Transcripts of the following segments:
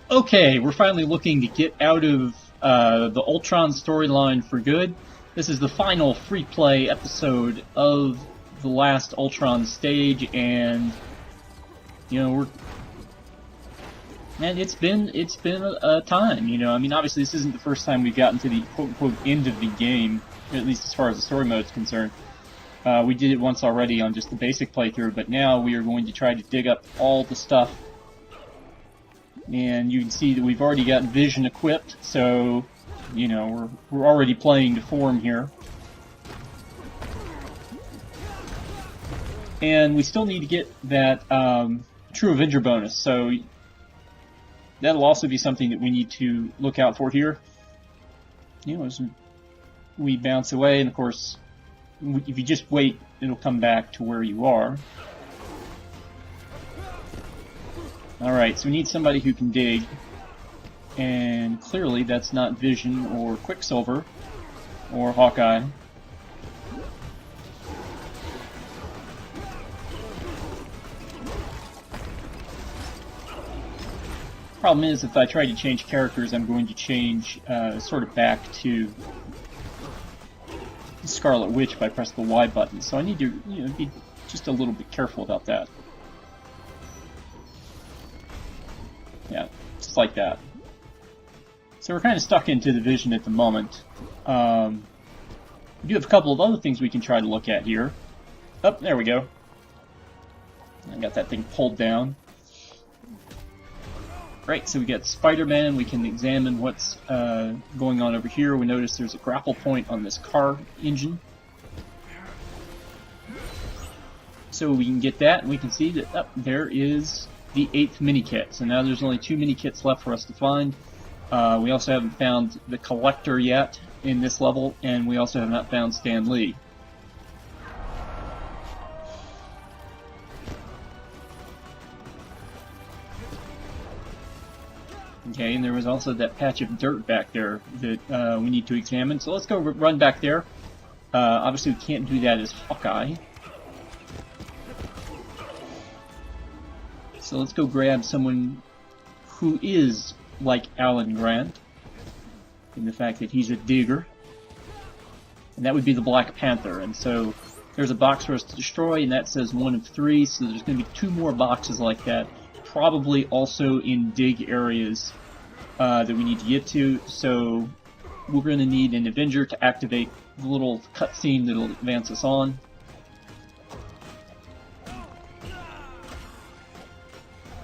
Okay, we're finally looking to get out of the Ultron storyline for good. This is the final free play episode of the last Ultron stage, and it's been a time. I mean, obviously this isn't the first time we've gotten to the quote unquote end of the game, at least as far as the story mode is concerned. We did it once already on just the basic playthrough, but now we are going to try to dig up all the stuff. And you can see that we've already got Vision equipped, so, we're already playing to form here. And we still need to get that True Avenger bonus, so that'll also be something that we need to look out for here. As we bounce away, and of course, if you just wait, it'll come back to where you are. Alright, so we need somebody who can dig, and clearly that's not Vision or Quicksilver or Hawkeye. Problem is, if I try to change characters, I'm going to change sort of back to Scarlet Witch if I press the Y button, so I need to be just a little bit careful about that. Yeah, just like that. So we're kind of stuck into the Vision at the moment. We do have a couple of other things we can try to look at here. Oh, there we go. I got that thing pulled down. Right, so we got Spider-Man. We can examine what's going on over here. We notice there's a grapple point on this car engine. So we can get that, and we can see that there is the 8th mini-kit. So now there's only 2 mini-kits left for us to find. We also haven't found the Collector yet in this level, and we also have not found Stan Lee. Okay, and there was also that patch of dirt back there that we need to examine. So let's go run back there. Obviously we can't do that as Hawkeye. So let's go grab someone who is like Alan Grant, in the fact that he's a digger. And that would be the Black Panther. And so there's a box for us to destroy, and that says 1 of 3, so there's going to be 2 more boxes like that. Probably also in dig areas that we need to get to, so we're going to need an Avenger to activate the little cutscene that'll advance us on.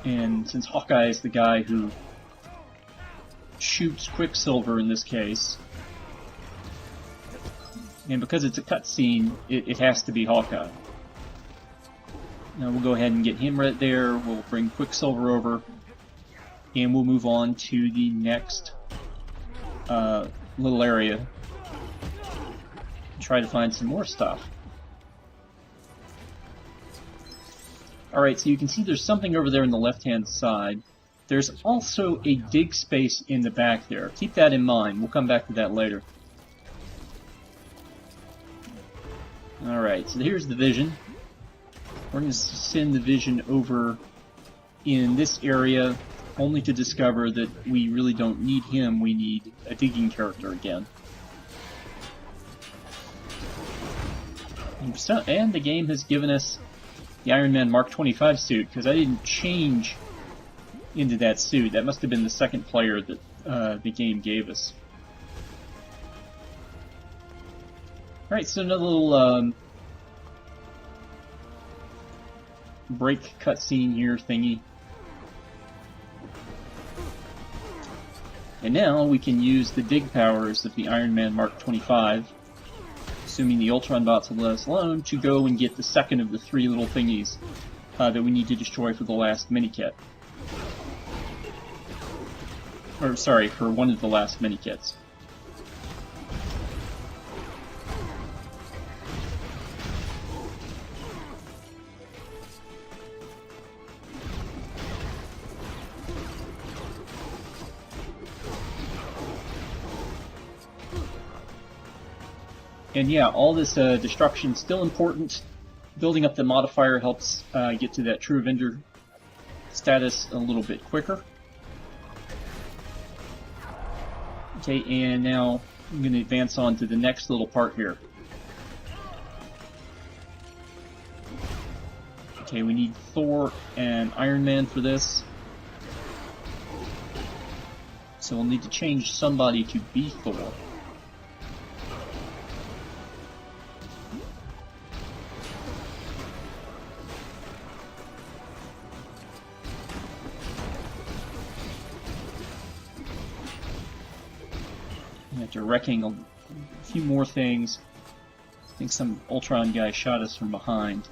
And since Hawkeye is the guy who shoots Quicksilver in this case, and because it's a cutscene, it has to be Hawkeye. Now we'll go ahead and get him right there. We'll bring Quicksilver over, and we'll move on to the next little area and try to find some more stuff. Alright, so you can see there's something over there on the left-hand side. There's also a dig space in the back there. Keep that in mind. We'll come back to that later. Alright, so here's the Vision. We're going to send the Vision over in this area, only to discover that we really don't need him. We need a digging character again. And the game has given us the Iron Man Mark 25 suit, because I didn't change into that suit. That must have been the second player that the game gave us. Alright, so another little break cutscene here thingy. And now we can use the dig powers of the Iron Man Mark 25, assuming the Ultron bots will let us alone, to go and get the second of the 3 little thingies that we need to destroy for the last mini-kit. Or, sorry, for one of the last mini-kits. And yeah, all this destruction is still important. Building up the modifier helps get to that True Avenger status a little bit quicker. Okay, and now I'm going to advance on to the next little part here. Okay, we need Thor and Iron Man for this. So we'll need to change somebody to be Thor. After wrecking a few more things, I think some Ultron guy shot us from behind.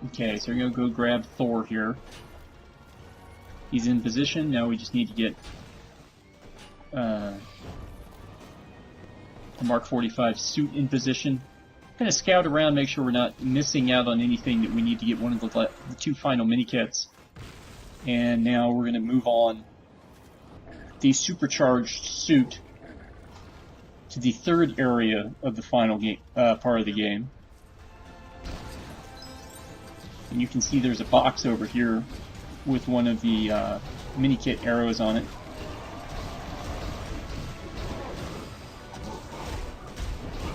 Okay, so we're going to go grab Thor here. He's in position. Now we just need to get the Mark 45 suit in position. Kind of scout around, make sure we're not missing out on anything that we need to get one of the two final mini-kits. And now we're going to move on the supercharged suit to the third area of the final game, part of the game. And you can see there's a box over here with one of the mini-kit arrows on it.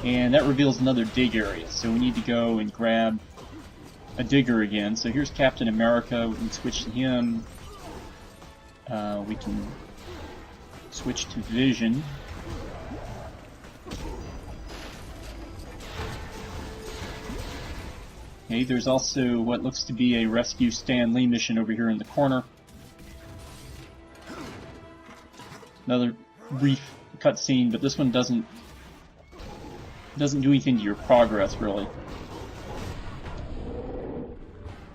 And that reveals another dig area, so we need to go and grab a digger again. So here's Captain America, we can switch to him. We can switch to Vision. Okay, there's also what looks to be a rescue Stan Lee mission over here in the corner. Another brief cutscene, but this one doesn't do anything to your progress, really.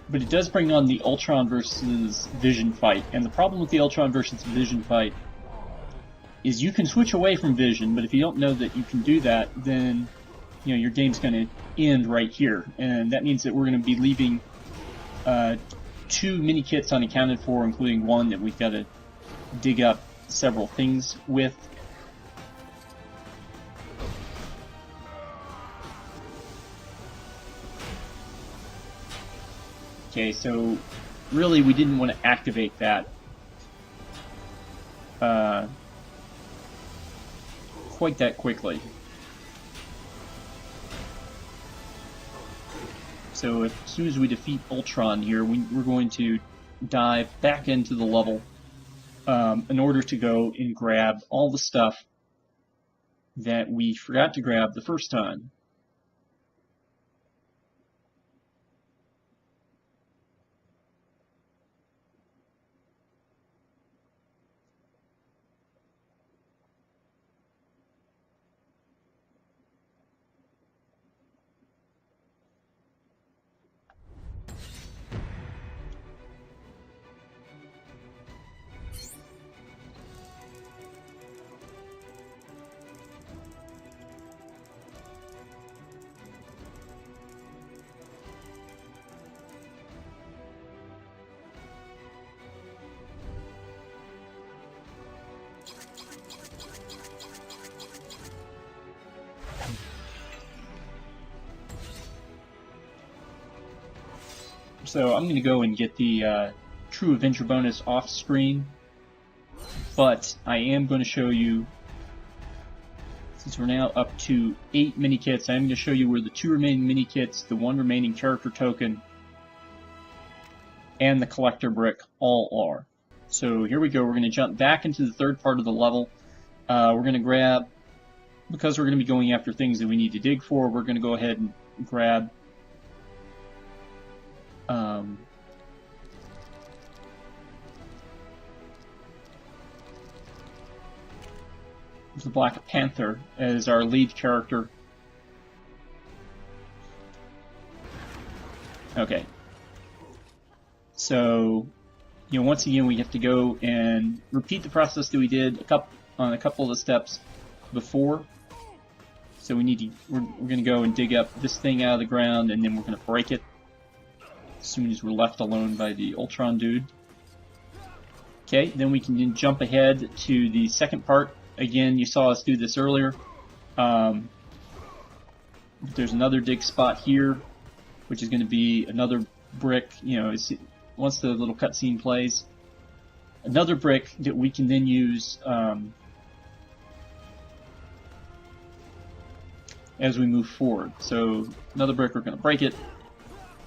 But it does bring on the Ultron versus Vision fight, and the problem with the Ultron versus Vision fight is you can switch away from Vision, but if you don't know that you can do that, then your game's going to end right here, and that means that we're going to be leaving 2 mini-kits unaccounted for, including one that we've got to dig up several things with. Okay, so really we didn't want to activate that quite that quickly. So as soon as we defeat Ultron here, we're going to dive back into the level in order to go and grab all the stuff that we forgot to grab the first time. So I'm going to go and get the True Avenger bonus off screen, but I am going to show you, since we're now up to 8 mini-kits, I'm going to show you where the 2 remaining mini-kits, the 1 remaining character token, and the collector brick all are. So here we go, we're going to jump back into the third part of the level. We're going to grab, because we're going to be going after things that we need to dig for, we're going to go ahead and grab the Black Panther as our lead character. Okay. So, once again we have to go and repeat the process that we did on a couple of the steps before. So we need to, we're going to go and dig up this thing out of the ground, and then we're going to break it as soon as we're left alone by the Ultron dude. Okay, then we can then jump ahead to the second part. Again, you saw us do this earlier. There's another dig spot here, which is going to be another brick, you know, once the little cutscene plays. Another brick that we can then use as we move forward. So another brick, we're going to break it,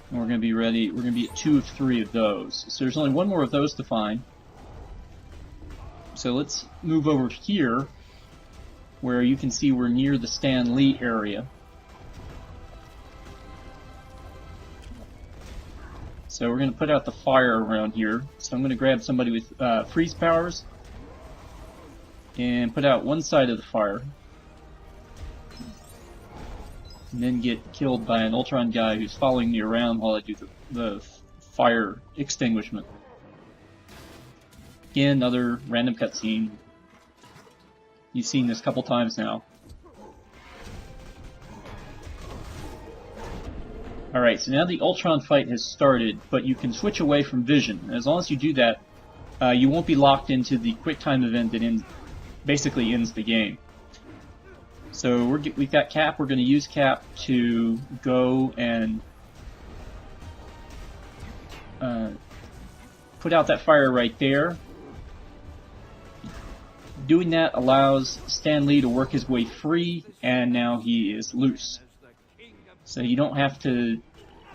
and we're going to be ready. We're going to be at 2 of 3 of those. So there's only one more of those to find. So let's move over here, where you can see we're near the Stan Lee area. So we're going to put out the fire around here. So I'm going to grab somebody with freeze powers and put out one side of the fire. And then get killed by an Ultron guy who's following me around while I do the fire extinguishment. Again, another random cutscene. You've seen this a couple times now. Alright, so now the Ultron fight has started, but you can switch away from vision. As long as you do that, you won't be locked into the QuickTime event that basically ends the game. So we've got Cap. We're going to use Cap to go and put out that fire right there. Doing that allows Stan Lee to work his way free, and now he is loose. So you don't have to,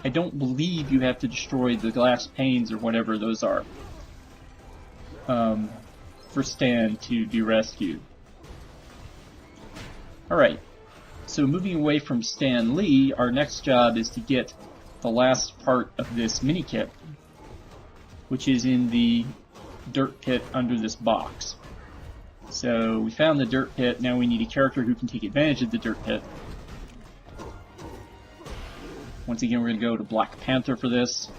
I don't believe you have to destroy the glass panes or whatever those are for Stan to be rescued. Alright, so moving away from Stan Lee, our next job is to get the last part of this mini-kit, which is in the dirt pit under this box. So we found the dirt pit, now we need a character who can take advantage of the dirt pit. Once again, we're going to go to Black Panther for this.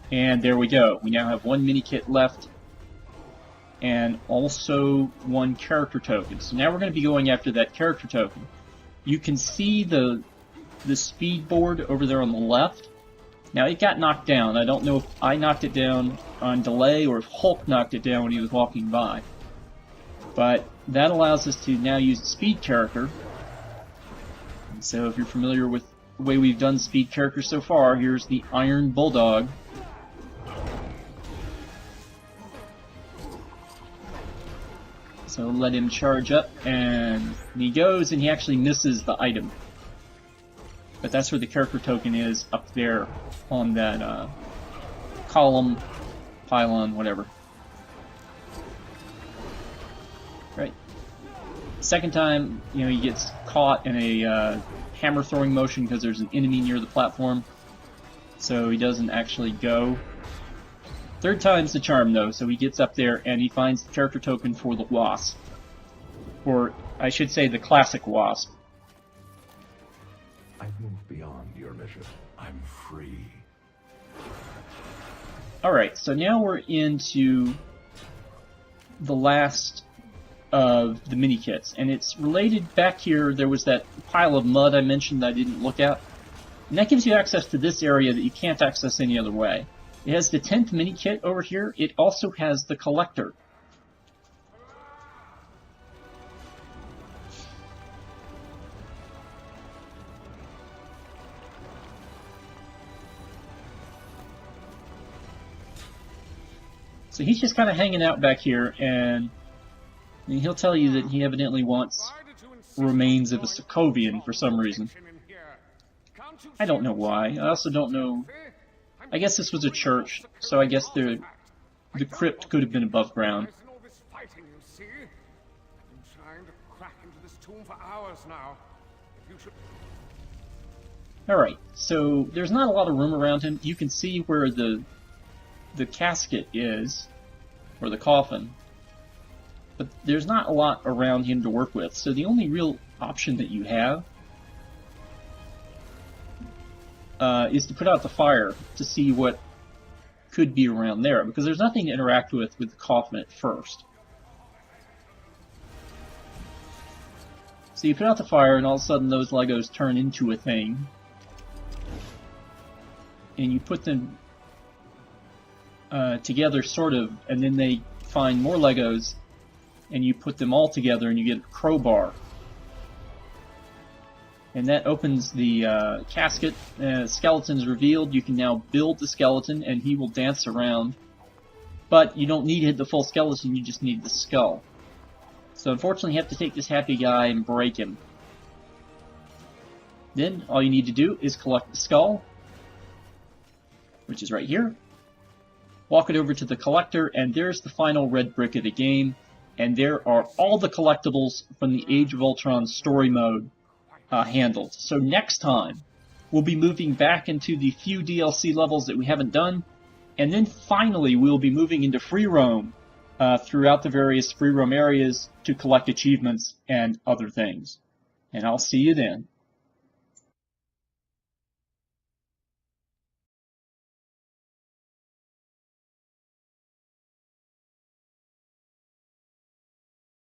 And there we go. We now have one mini-kit left, and also one character token. So now we're going to be going after that character token. You can see the speed board over there on the left. Now it got knocked down. I don't know if I knocked it down on delay or if Hulk knocked it down when he was walking by. But that allows us to now use the speed character. And so if you're familiar with the way we've done speed characters so far, here's the Iron Bulldog. So let him charge up, and he goes, and he actually misses the item. But that's where the character token is, up there on that column, pylon, whatever. Right. Second time, you know, he gets caught in a hammer throwing motion because there's an enemy near the platform, so he doesn't actually go. Third time's the charm, though, so he gets up there and he finds the character token for the Wasp. Or, I should say, the classic Wasp. I've moved beyond your mission. I'm free. Alright, so now we're into the last of the mini-kits, and it's related back here. There was that pile of mud I mentioned that I didn't look at, and that gives you access to this area that you can't access any other way. It has the 10th mini-kit over here. It also has the collector. So he's just kind of hanging out back here, and he'll tell you that he evidently wants remains of a Sokovian for some reason. I don't know why. I also don't know. I guess this was a church, so I guess the crypt could have been above ground. Alright, so there's not a lot of room around him. You can see where the casket is, or the coffin, but there's not a lot around him to work with, so the only real option that you have is to put out the fire to see what could be around there, because there's nothing to interact with the coffin at first. So you put out the fire, and all of a sudden those Legos turn into a thing, and you put them together, sort of, and then they find more Legos, and you put them all together and you get a crowbar. And that opens the casket. Skeleton's revealed. You can now build the skeleton and he will dance around. But you don't need to hit the full skeleton, you just need the skull. So unfortunately you have to take this happy guy and break him. Then all you need to do is collect the skull, which is right here. Walk it over to the collector, and there's the final red brick of the game. And there are all the collectibles from the Age of Ultron story mode handled. So next time, we'll be moving back into the few DLC levels that we haven't done. And then finally, we'll be moving into free roam throughout the various free roam areas to collect achievements and other things. And I'll see you then.